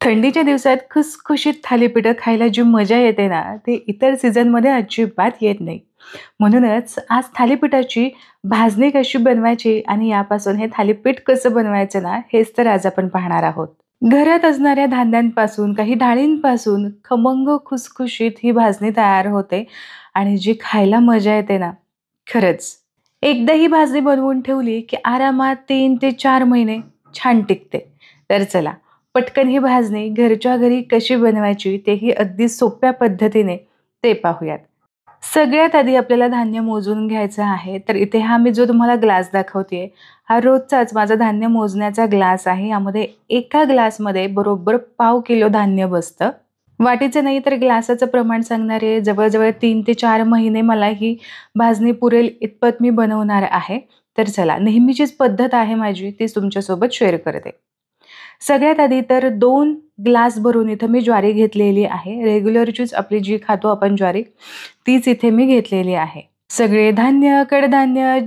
थंडीच्या दिवसात खुसखुशीत थालीपीठं खायला जी मजा येते ना, ती इतर सीझनमध्ये अजिबात येत नाही. म्हणूनच आज थालीपीठाची भाजणी कशी बनवायची आणि यापासून हे थालीपीठ कसं बनवायचं ना, हेच तर आज आपण पाहणार आहोत. घरात असणाऱ्या धान्यांपासून, काही डाळींपासून खमंग खुसखुशीत ही भाजणी तयार होते आणि जी खायला मजा येते ना, खरंच. एकदा ही भाजणी बनवून ठेवली, की आरामात 3 ते 4 महिने छान टिकते. तर चला, पटकन ही भाजणी घरच्या घरी कशी बनवायची तेही अगदी सोप्या पद्धतीने ते पाहूयात. सगळ्यात आधी आपल्याला धान्य मोजून घ्यायचं आहे. तर इथे हा मी जो तुम्हाला ग्लास दाखवतेय, हा रोजचाच माझा धान्य मोजण्याचा ग्लास आहे. यामध्ये एका ग्लासमध्ये बरोबर पाव किलो धान्य बसतं. वाटीचं नाही तर ग्लासाचं प्रमाण सांगणार आहे. जवळ-जवळ 3 ते 4 महिने मला ही भाजणी पुरेल इतपत मी बनवणार आहे. तर चला, नेहमीचीच पद्धत आहे माझी, तीच तुमच्यासोबत शेअर करते. सगळ्यात आधी तर 2 ग्लास भरून इथं मी ज्वारी घेतलेली आहे. रेग्युलरचीच आपली जी खातो आपण ज्वारी, तीच इथे मी घेतलेली आहे. सगळे धान्य, कडधान्य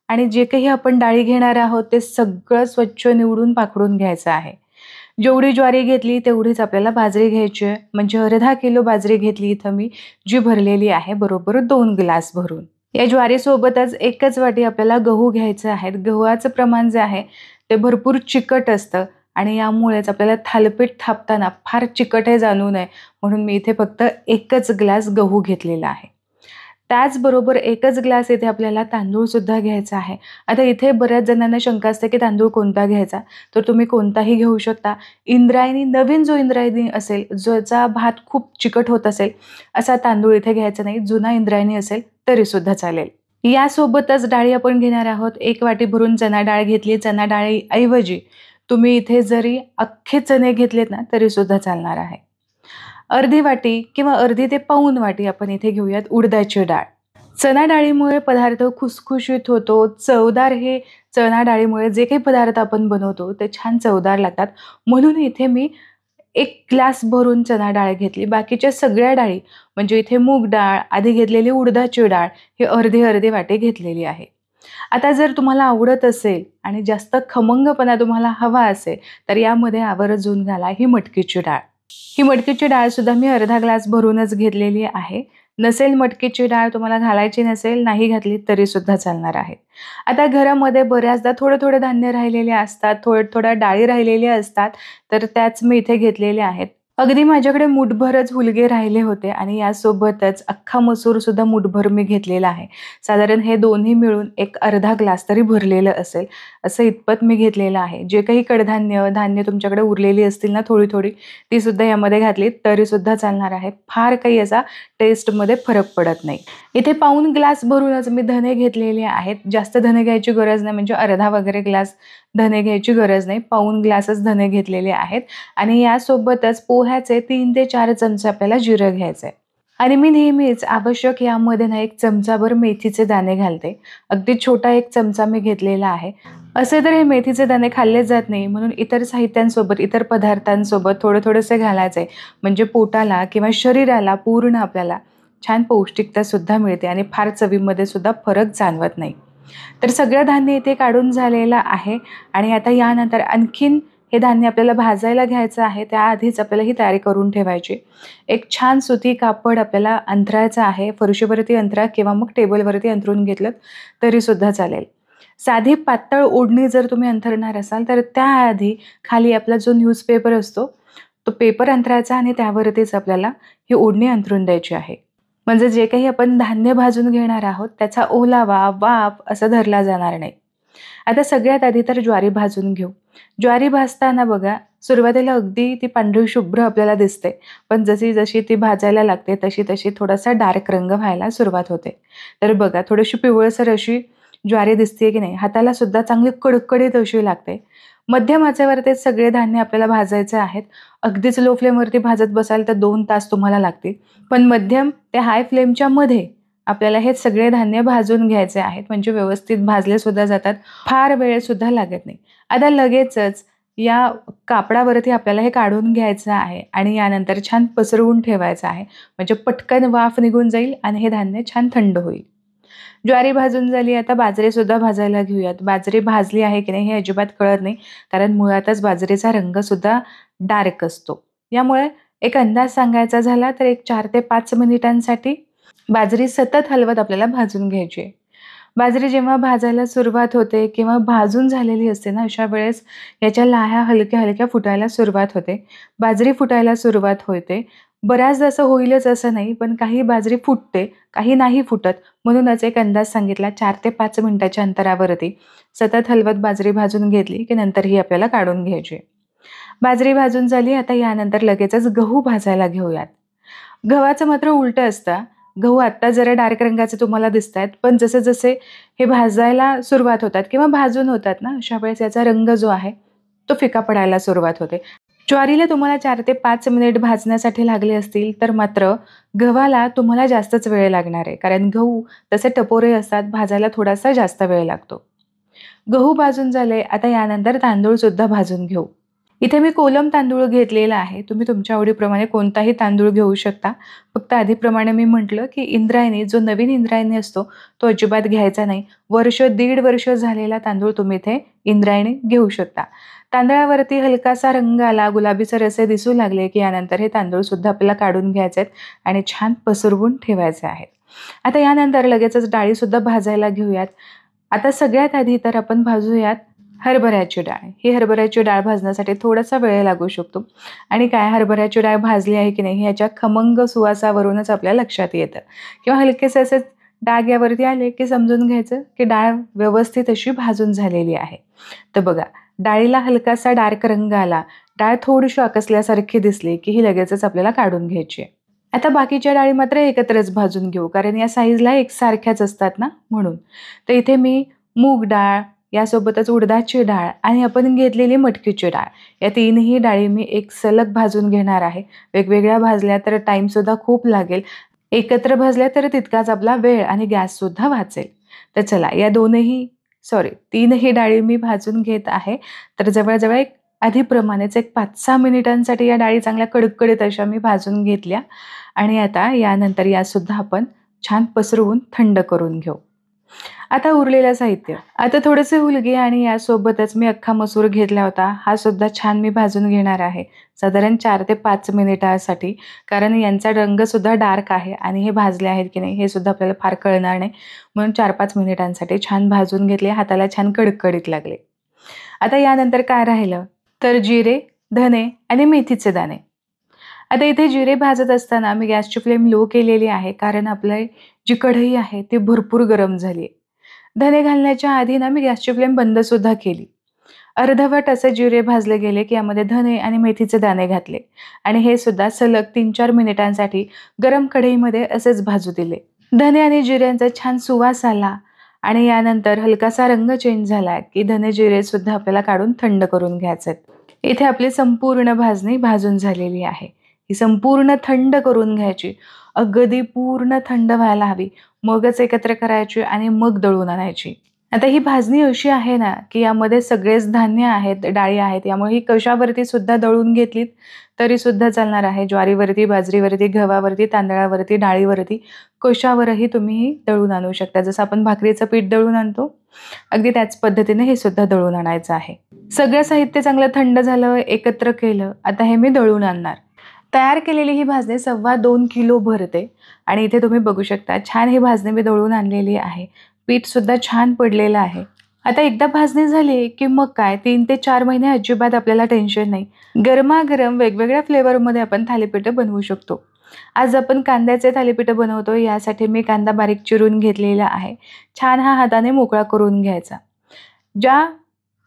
आणि जे काही आपण डाळी घेणार आहोत, ते सगळं स्वच्छ निवडून पाखडून घ्यायचं आहे. जेवढी ज्वारी घेतली तेवढीच आपल्याला बाजरी घ्यायची आहे. म्हणजे अर्धा किलो बाजरी घेतली इथं मी, जी भरलेली आहे बरोबर 2 ग्लास भरून. या ज्वारीसोबतच एकच वाटी आपल्याला गहू घ्यायचं आहे. गव्हाचं प्रमाण जे आहे ते भरपूर चिकट असतं आणि यामुळेच आपल्याला थालीपीठ थापताना फार चिकट हे जाणवू नये म्हणून मी इथे फक्त एकच ग्लास गहू घेतलेला आहे. त्याचबरोबर एकच ग्लास इथे आपल्याला तांदूळसुद्धा घ्यायचा आहे. आता इथे बऱ्याच जणांना शंका असते की तांदूळ कोणता घ्यायचा? तर तुम्ही कोणताही घेऊ शकता. इंद्रायणी, नवीन जो इंद्रायणी असेल, ज्याचा भात खूप चिकट होत असेल, असा तांदूळ इथे घ्यायचा नाही. जुना इंद्रायणी असेल तरीसुद्धा चालेल. यासोबतच डाळी आपण घेणार आहोत. 1 वाटी भरून चणा डाळ घेतली. चणा डाळीऐवजी तुम्ही इथे जरी अख्खे चणे घेतलेत ना, तरीसुद्धा चालणार आहे. अर्धी वाटी किंवा अर्धी ते पाऊण वाटी आपण इथे घेऊयात उडदाची डाळ. चणा डाळीमुळे पदार्थ खुसखुशीत होतो. चवदार हे चणा डाळीमुळे जे काही पदार्थ आपण बनवतो ते छान चवदार लागतात. म्हणून इथे मी 1 ग्लास भरून चणा डाळ घेतली. बाकीच्या सगळ्या डाळी म्हणजे इथे मूग डाळ, आधी घेतलेली उडदाची डाळ ही अर्धी-अर्धी वाटी घेतलेली आहे. आता जर तुम्हाला आवडत असेल आणि जास्त खमंगपणा तुम्हाला हवा असेल, तर यामध्ये आवर्जून घाला ही मटकीची डाळ. ही मटकीची डाळसुद्धा मी अर्धा ग्लास भरूनच घेतलेली आहे. नसेल मटकीची डाळ तुम्हाला घालायची नसेल, नाही घातली तरीसुद्धा चालणार आहे. आता घरामध्ये बऱ्याचदा थोडं-थोडं धान्य राहिलेले असतात, थोड्या डाळी राहिलेल्या असतात, तर त्याच मी इथे घेतलेल्या आहेत. अगदी माझ्याकडे मूठभरच हुलगे राहिले होते आणि यासोबतच अख्खा मसूरसुद्धा मूठभर मी घेतलेला आहे. साधारण हे दोन्ही मिळून एक अर्धा ग्लास तरी भरलेलं असेल, असं इतपत मी घेतलेलं आहे. जे काही कडधान्य, धान्य तुमच्याकडे उरलेली असतील ना थोडी-थोडी, तीसुद्धा यामध्ये घातली तरीसुद्धा चालणार आहे. फार काही असा टेस्टमध्ये फरक पडत नाही. इथे पाऊण ग्लास भरूनच मी धने घेतलेले आहेत. जास्त धने घ्यायची गरज नाही, म्हणजे अर्धा वगैरे ग्लास धने घ्यायची गरज नाही. पाऊण ग्लासच धने घेतलेले आहेत आणि यासोबतच पोह्याचे 3 ते 4 चमचे आपल्याला जिरं घ्यायचं आहे. आणि मी नेहमीच आवश्यक यामध्ये ना 1 चमचाभर मेथीचे दाणे घालते. अगदी छोटा 1 चमचा मी घेतलेला आहे. असे तर हे मेथीचे दाणे खाल्ले जात नाही, म्हणून इतर साहित्यांसोबत, इतर पदार्थांसोबत थोडे-थोडेसे घालायचे. म्हणजे पोटाला किंवा शरीराला पूर्ण आपल्याला छान पौष्टिकतासुद्धा मिळते आणि फार चवीमध्ये सुद्धा फरक जाणवत नाही. तर सगळं धान्य इथे काढून झालेलं आहे आणि आता यानंतर आणखीन हे धान्य आपल्याला भाजायला घ्यायचं आहे. त्याआधीच आपल्याला ही तयारी करून ठेवायची. एक छान सुती कापड आपल्याला अंथरायचं आहे. फरशीवरती अंथरा किंवा मग टेबलवरती अंथरून घेतलं तरीसुद्धा चालेल. साधी पातळ ओढणी जर तुम्ही अंथरणार असाल तर त्याआधी खाली आपला जो न्यूजपेपर असतो, तो पेपर अंथरायचा आणि त्यावरतीच आपल्याला ही ओढणी अंथरून द्यायची आहे. म्हणजे जे काही आपण धान्य भाजून घेणार आहोत त्याचा ओलावा, वाफ असा धरला जाणार नाही. आता सगळ्यात आधी तर ज्वारी भाजून घेऊ. ज्वारी भाजताना बघा, सुरुवातीला अगदी ती पांढरी शुभ्र आपल्याला दिसते. पण जशी-जशी ती भाजायला लागते तशी-तशी थोडासा डार्क रंग व्हायला सुरुवात होते. तर बघा, थोडीशी पिवळसर अशी ज्वारी दिसते की नाही, हाताला सुद्धा चांगली कडकडीत अशी लागते. मध्यम आचेवर ते सगळे धान्य आपल्याला भाजायचे आहेत. अगदीच लो फ्लेमवरती भाजत बसाल तर 2 तास तुम्हाला लागतील. पण मध्यम ते हाय फ्लेमच्या मध्ये आपल्याला हे सगळे धान्य भाजून घ्यायचे आहेत. म्हणजे व्यवस्थित भाजले सुद्धा जातात. फार वेळ सुद्धा लागत नाही. आता लगेचच या कापडावरती आपल्याला हे काढून घ्यायचं आहे आणि यानंतर छान पसरवून ठेवायचं आहे. म्हणजे पटकन वाफ निघून जाईल आणि हे धान्य छान थंड होईल. ज्वारी भाजून झाली, आता बाजरीसुद्धा भाजायला घेऊयात. बाजरी भाजली आहे की नाही हे अजिबात कळत नाही, कारण मुळातच बाजरीचा रंगसुद्धा डार्क असतो. यामुळे एक अंदाज सांगायचा झाला तर एक 4 ते 5 मिनिटांसाठी बाजरी सतत हलवत आपल्याला भाजून घ्यायची आहे. बाजरी जेव्हा भाजायला सुरुवात होते किंवा भाजून झालेली असते ना, अशा वेळेस याच्या लाह्या हलक्या-हलक्या फुटायला सुरुवात होते. बाजरी फुटायला सुरुवात होते. बऱ्याचदा असं होईलच असं नाही, पण काही बाजरी फुटते, काही नाही फुटत. म्हणूनच एक अंदाज सांगितला 4 ते 5 मिनिटाच्या अंतरावरती सतत हलवत बाजरी भाजून घेतली, की नंतर ही आपल्याला काढून घ्यायची. बाजरी भाजून झाली, आता यानंतर लगेचच गहू भाजायला घेऊयात. गव्हाचं मात्र उलटं असतं. गहू आत्ता जरा डार्क रंगाचे तुम्हाला दिसतायत, पण जसे-जसे हे भाजायला सुरुवात होतात किंवा भाजून होतात ना, अशा वेळेस याचा रंग जो आहे, तो फिका पडायला सुरुवात होते. ज्वारीला तुम्हाला 4 ते 5 मिनिट भाजण्यासाठी लागले असतील, तर मात्र गव्हाला तुम्हाला जास्तच वेळ लागणार आहे. कारण गहू तसे टपोरे असतात, भाजायला थोडासा जास्त वेळ लागतो. गहू भाजून झाले, आता यानंतर तांदूळसुद्धा भाजून घेऊ. इथे मी कोलम तांदूळ घेतलेला आहे. तुम्ही तुमच्या आवडीप्रमाणे कोणताही तांदूळ घेऊ शकता. फक्त आधीप्रमाणे मी म्हटलं, की इंद्रायणी जो नवीन इंद्रायणी असतो, तो अजिबात घ्यायचा नाही. वर्ष, दीड वर्ष झालेला तांदूळ तुम्ही इथे इंद्रायणी घेऊ शकता. तांदळावरती हलकासा रंग आला, गुलाबीसर असे दिसू लागले, की यानंतर हे तांदूळसुद्धा आपल्याला काढून घ्यायचे आहेत आणि छान पसरवून ठेवायचे आहेत. आता यानंतर लगेचच डाळीसुद्धा भाजायला घेऊयात. आता सगळ्यात आधी तर आपण भाजूयात हरभऱ्याची डाळ. ही हरभऱ्याची डाळ भाजण्यासाठी थोडासा वेळ लागू शकतो आणि काय हरभऱ्याची डाळ भाजली आहे की नाही याच्या खमंग सुवासावरूनच आपल्या लक्षात येतं किंवा हलकेसे असे डाग यावरती आले की समजून घ्यायचं की डाळ व्यवस्थित अशी भाजून झालेली आहे. तर बघा, डाळीला हलकासा डार्क रंग आला, डाळ थोडीशी आकसल्यासारखी दिसली की ही लगेचच आपल्याला काढून घ्यायची आहे. आता बाकीच्या डाळी मात्र एकत्रच भाजून घेऊ, कारण या साईजला एकसारख्याच असतात ना म्हणून. तर इथे मी मूग डाळ, यासोबतच उडदाची डाळ आणि आपण घेतलेली मटकीची डाळ, या तीनही डाळी मी एक सलग भाजून घेणार आहे. वेगवेगळ्या भाजल्या तर टाईमसुद्धा खूप लागेल. एकत्र भाजल्या तर तितकाच आपला वेळ आणि गॅससुद्धा वाचेल. तर चला, या तीनही डाळी मी भाजून घेत आहे. तर जवळजवळ एक आधीप्रमाणेच एक 5-6 मिनिटांसाठी या डाळी चांगल्या कडकडीत अशा मी भाजून घेतल्या आणि आता यानंतर यासुद्धा आपण छान पसरवून थंड करून घेऊ. आता उरलेलं साहित्य, आता थोडेसे हुलगे आणि यासोबतच मी अख्खा मसूर घेतला होता, हा सुद्धा छान मी भाजून घेणार आहे. साधारण 4 ते 5 मिनिटासाठी, कारण यांचा रंगसुद्धा डार्क आहे आणि हे भाजले आहेत की नाही हे सुद्धा आपल्याला फार कळणार नाही. म्हणून 4-5 मिनिटांसाठी छान भाजून घेतले, हाताला छान कडकडीत लागले. आता यानंतर काय राहिलं तर जिरे, धने आणि मेथीचे दाणे. आता इथे जिरे भाजत असताना मी गॅसची फ्लेम लो केलेली आहे, कारण आपली जी कढई आहे ती भरपूर गरम झाली आहे. धने घालण्याच्या आधी ना मी गॅसची फ्लेम बंदसुद्धा केली. अर्धवट असे जिरे भाजले गेले की यामध्ये धने आणि मेथीचे दाणे घातले आणि हे सुद्धा सलग 3-4 मिनिटांसाठी गरम कढईमध्ये असेच भाजू दिले. धने आणि जिऱ्यांचा छान सुवास आला आणि यानंतर हलकासा रंग चेंज झाला की धने जिरे सुद्धा आपल्याला काढून थंड करून घ्यायचे. इथे आपली संपूर्ण भाजणी भाजून झालेली आहे. ही संपूर्ण थंड करून घ्यायची, अगदी पूर्ण थंड व्हायला हवी, मगच एकत्र करायची आणि मग दळून आणायची. आता ही भाजणी अशी आहे ना की यामध्ये सगळेच धान्य आहेत, डाळी आहेत, यामुळे ही कशावरती सुद्धा दळून घेतलीत तरी सुद्धा चालणार आहे. ज्वारीवरती, बाजरीवरती, गव्हावरती, तांदळावरती, डाळीवरती, कशावरही तुम्ही दळून आणू शकता. जसं आपण भाकरीचं पीठ दळून आणतो, अगदी त्याच पद्धतीने हे सुद्धा दळून आणायचं आहे. सगळं साहित्य चांगलं थंड झालं, एकत्र केलं. आता हे मी दळून आणणार. तयार केलेली ही भाजणी 2.25 किलो भरते आणि इथे तुम्ही बघू शकता छान ही भाजणी मी दळून आणलेली आहे. पीठसुद्धा छान पडलेलं आहे. आता एकदा भाजणी झाली की मग काय 3 ते 4 महिने अजिबात आपल्याला टेन्शन नाही. गरमागरम वेगवेगळ्या फ्लेवरमध्ये आपण थालीपीठं बनवू शकतो. आज आपण कांद्याचे थालीपीठं बनवतो, यासाठी मी कांदा बारीक चिरून घेतलेला आहे. छान हा हाताने मोकळा करून घ्यायचा. ज्या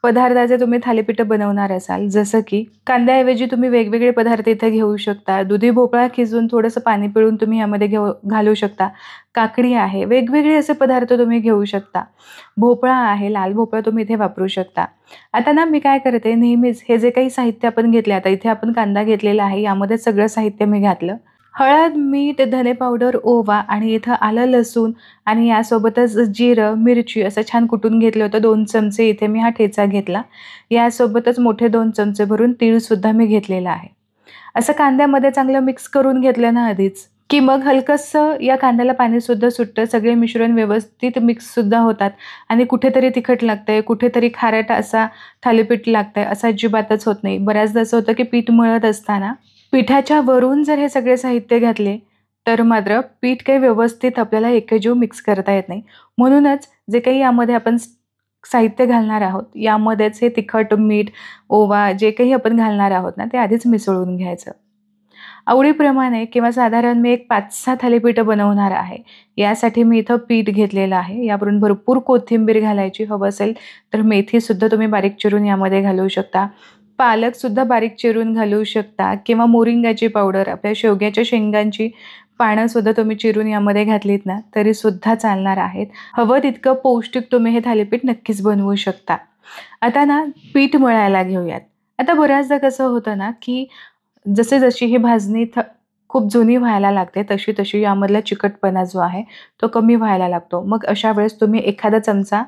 पदार्थाचे तुम्ही थालीपीठं बनवणार असाल, जसं की कांद्याऐवजी तुम्ही वेगवेगळे पदार्थ इथे घेऊ शकता. दुधी भोपळा खिसून थोडंसं पाणी पिळून तुम्ही यामध्ये घालू शकता. काकडी आहे, वेगवेगळे असे पदार्थ तुम्ही घेऊ शकता. भोपळा आहे, लाल भोपळा तुम्ही इथे वापरू शकता. आता ना मी काय करते, नेहमीच हे जे काही साहित्य आपण घेतले, आता इथे आपण कांदा घेतलेला आहे, यामध्ये सगळं साहित्य मी घातलं. हळद, मीठ, धने पावडर, ओवा आणि इथं आलं, लसूण आणि यासोबतच जिरं, मिरची असं छान कुटून घेतलं होतं. 2 चमचे इथे मी हा ठेचा घेतला. यासोबतच मोठे 2 चमचे भरून तीळसुद्धा मी घेतलेला आहे. असं कांद्यामध्ये चांगलं मिक्स करून घेतलं ना आधीच, की मग हलकंसं या कांद्याला पाणीसुद्धा सुटतं. सगळे मिश्रण व्यवस्थित मिक्ससुद्धा होतात आणि कुठेतरी तिखट लागतंय, कुठेतरी खारट असा थालीपीठ लागतंय, असं अजिबातच होत नाही. बऱ्याचदा असं होतं की पीठ मळत असताना पिठाच्या वरून जर हे सगळे साहित्य घातले, तर मात्र पीठ काही व्यवस्थित आपल्याला एकजीव मिक्स करता येत नाही. म्हणूनच जे काही यामध्ये आपण साहित्य घालणार आहोत, यामध्येच हे तिखट, मीठ, ओवा जे काही आपण घालणार आहोत ना, ते आधीच मिसळून घ्यायचं. आवडीप्रमाणे किंवा साधारण मी एक 5-6 थालीपीठं बनवणार आहे. यासाठी मी इथं पीठ घेतलेलं आहे. यावरून भरपूर कोथिंबीर घालायची. हवं असेल तर मेथीसुद्धा तुम्ही बारीक चिरून यामध्ये घालू शकता. पालकसुद्धा बारीक चिरून घालू शकता किंवा मोरिंगाची पावडर, आपल्या शेवग्याच्या शेंगांची पानंसुद्धा तुम्ही चिरून यामध्ये घातलीत ना, तरीसुद्धा चालणार आहेत. हवं तितकं पौष्टिक तुम्ही हे थालीपीठ नक्कीच बनवू शकता. आता ना पीठ मळायला घेऊयात. आता बऱ्याचदा कसं होतं ना, की जशी ही भाजणी खूप जुनी व्हायला लागते, तशी यामधला चिकटपणा जो आहे, तो कमी व्हायला लागतो. मग अशा वेळेस तुम्ही एखादा चमचा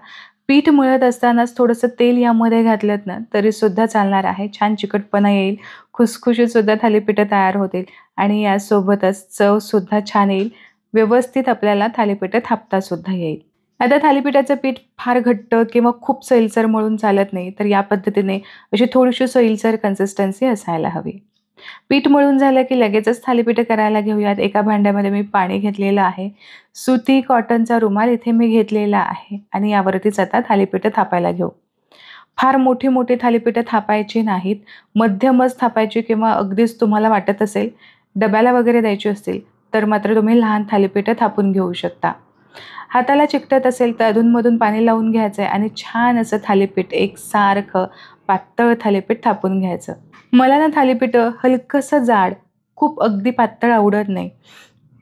पीठ मळत असतानाच थोडंसं तेल यामध्ये घातलत ना, तरीसुद्धा चालणार आहे. छान चिकटपणा येईल, खुसखुशीतसुद्धा थालीपीठं तयार होतील आणि यासोबतच चवसुद्धा छान येईल. व्यवस्थित आपल्याला थालीपीठं थापतासुद्धा येईल. आता थालीपीठाचं पीठ फार घट्ट किंवा खूप सैलसर मळून चालत नाही, तर या पद्धतीने अशी थोडीशी सैलसर कन्सिस्टन्सी असायला हवी. पीठ मळून झालं की लगेचच थालीपीठं करायला घेऊयात. एका भांड्यामध्ये मी पाणी घेतलेलं आहे. सुती कॉटनचा रुमाल इथे मी घेतलेला आहे आणि यावरतीच आता थालीपीठं थापायला घेऊ. फार मोठी थालीपीठं थापायची नाहीत. मध्यमच थापायची किंवा अगदीच तुम्हाला वाटत असेल डब्याला वगैरे द्यायची असतील, तर मात्र तुम्ही लहान थालीपीठं थापून घेऊ शकता. हाताला चिकटत असेल तर अधूनमधून पाणी लावून घ्यायचं आहे आणि छान असं थालीपीठ एकसारखं पातळ थालीपीठ थापून घ्यायचं. मला ना थालीपीठं हलकंसं जाड, खूप अगदी पातळ आवडत नाही.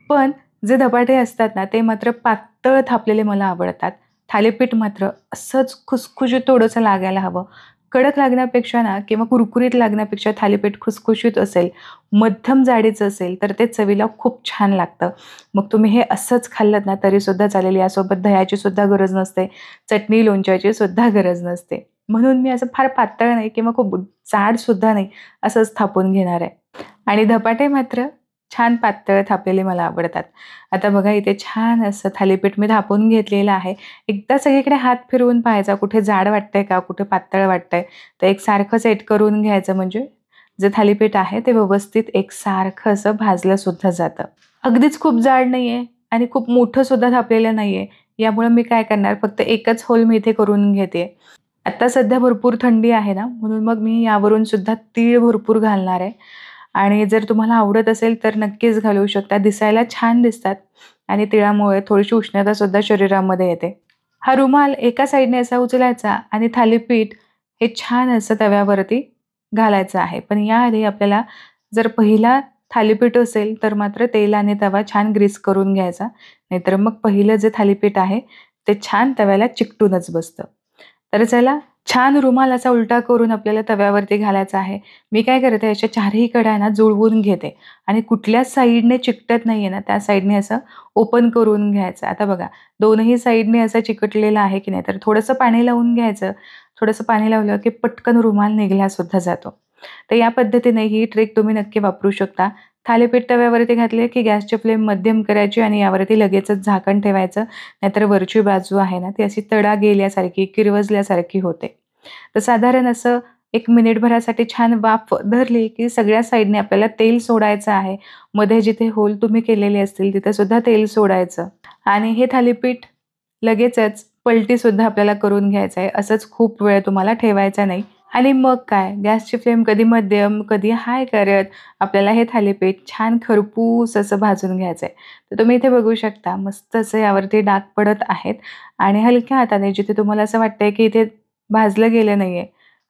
पण जे धपाटे असतात ना, ते मात्र पातळ थापलेले मला आवडतात. थालीपीठ मात्र असंच खुसखुशीत थोडंसं लागायला हवं. कडक लागण्यापेक्षा ना किंवा कुरकुरीत लागण्यापेक्षा थालीपीठ खुसखुशीत असेल, मध्यम जाडीचं असेल, तर ते चवीला खूप छान लागतं. मग तुम्ही हे असंच खाल्लत ना तरीसुद्धा चालेल. यासोबत दह्याची सुद्धा गरज नसते, चटणी, लोणच्याची सुद्धा गरज नसते. म्हणून मी असं फार पातळ नाही किंवा खूप जाडसुद्धा नाही, असंच थापून घेणार आहे. आणि धपाटे मात्र छान पातळ थापलेले मला आवडतात. आता बघा इथे छान असं थालीपीठ मी थापून घेतलेलं आहे. एकदा सगळीकडे हात फिरवून पाहायचा, कुठे जाड वाटतंय का, कुठे पातळ वाटतंय, तर एकसारखं सेट करून घ्यायचं म्हणजे जे थालीपीठ आहे ते व्यवस्थित एकसारखं असं भाजलं सुद्धा जातं. अगदीच खूप जाड नाहीये आणि खूप मोठं सुद्धा थापलेलं नाहीये. यामुळे मी काय करणार, फक्त एकच होल मी इथे करून घेते. आता सध्या भरपूर थंडी आहे ना, म्हणून मग मी यावरून सुद्धा तीळ भरपूर घालणार आहे आणि जर तुम्हाला आवडत असेल तर नक्कीच घालू शकता. दिसायला छान दिसतात आणि तिळामुळे थोडीशी उष्णतासुद्धा शरीरामध्ये येते. हा रुमाल एका साईडने असा उचलायचा आणि थालीपीठ हे छान असं तव्यावरती घालायचं आहे. पण याआधी आपल्याला जर पहिला थालीपीठ असेल तर मात्र तेलाने तवा छान ग्रीस करून घ्यायचा. नाहीतर मग पहिलं जे थालीपीठ आहे ते छान तव्याला चिकटूनच बसतं. तर चला छान रुमाल असा उलटा करून आपल्याला तव्यावरती घालायचा आहे. मी काय करते अशा चारही कड्या ना जुळवून घेते आणि कुठल्याच साईडने चिकटत नाहीये ना त्या साईडने असं ओपन करून घ्यायचं. आता बघा दोनही साईडने असं चिकटलेलं आहे की नाही, तर थोडंसं पाणी लावून घ्यायचं. थोडंसं पाणी लावलं की पटकन रुमाल निघला सुद्धा जातो. तर या पद्धतीने ही ट्रिक तुम्ही नक्की वापरू शकता. थालीपीठ तव्यावरती घातले की गॅसची फ्लेम मध्यम करायची आणि यावरती लगेचच झाकण ठेवायचं. नाहीतर वरची बाजू आहे ना ती अशी तडा गेल्यासारखी, किरवजल्यासारखी होते. तर साधारण असं 1 मिनिटभरासाठी छान वाफ धरली की सगळ्या साईडने आपल्याला तेल सोडायचं आहे. मध्ये जिथे होल तुम्ही केलेले असतील तिथे सुद्धा तेल सोडायचं आणि हे थालीपीठ लगेचच पलटीसुद्धा आपल्याला करून घ्यायचं आहे. असंच खूप वेळ तुम्हाला ठेवायचा नाही. आणि मग काय गॅसची फ्लेम कधी मध्यम, कधी हाय करत आपल्याला हे थालीपीठ छान खरपूस असं भाजून घ्यायचं आहे. तर तुम्ही इथे बघू शकता मस्त असं यावरती डाग पडत आहेत आणि हलक्या हाताने जिथे तुम्हाला असं वाटतंय की इथे भाजलं गेलं नाहीये,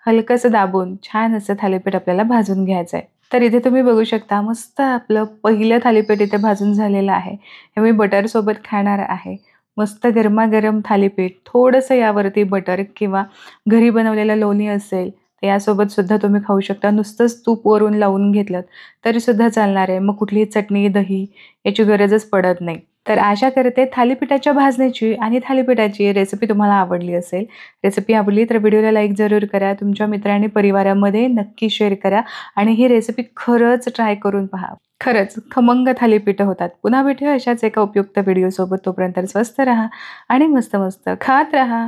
हलकंसं दाबून छान असं थालीपीठ आपल्याला भाजून घ्यायचं आहे. तर इथे तुम्ही बघू शकता मस्त आपलं पहिलं थालीपीठ इथे भाजून झालेलं आहे. हे मी बटरसोबत खाणार आहे. मस्त गरमागरम थालीपीठ, थोडंसं यावरती बटर किंवा घरी बनवलेलं लोणी असेल तर यासोबत सुद्धा तुम्ही खाऊ शकता. नुसतंच तूप वरून लावून घेतलं तरीसुद्धा चालणार आहे. मग कुठलीही चटणी, दही याची गरजच पडत नाही. तर आशा करते थालीपीठाच्या भाजण्याची आणि थालीपीठाची रेसिपी तुम्हाला आवडली असेल. रेसिपी आवडली तर व्हिडिओला लाईक जरूर करा. तुमच्या मित्र आणि परिवारामध्ये नक्की शेअर करा आणि ही रेसिपी खरंच ट्राय करून पहा. खरंच खमंग थालीपीठं होतात. पुन्हा भेटूया अशाच एका उपयुक्त व्हिडिओसोबत. तोपर्यंत स्वस्थ राहा आणि मस्त मस्त खात राहा.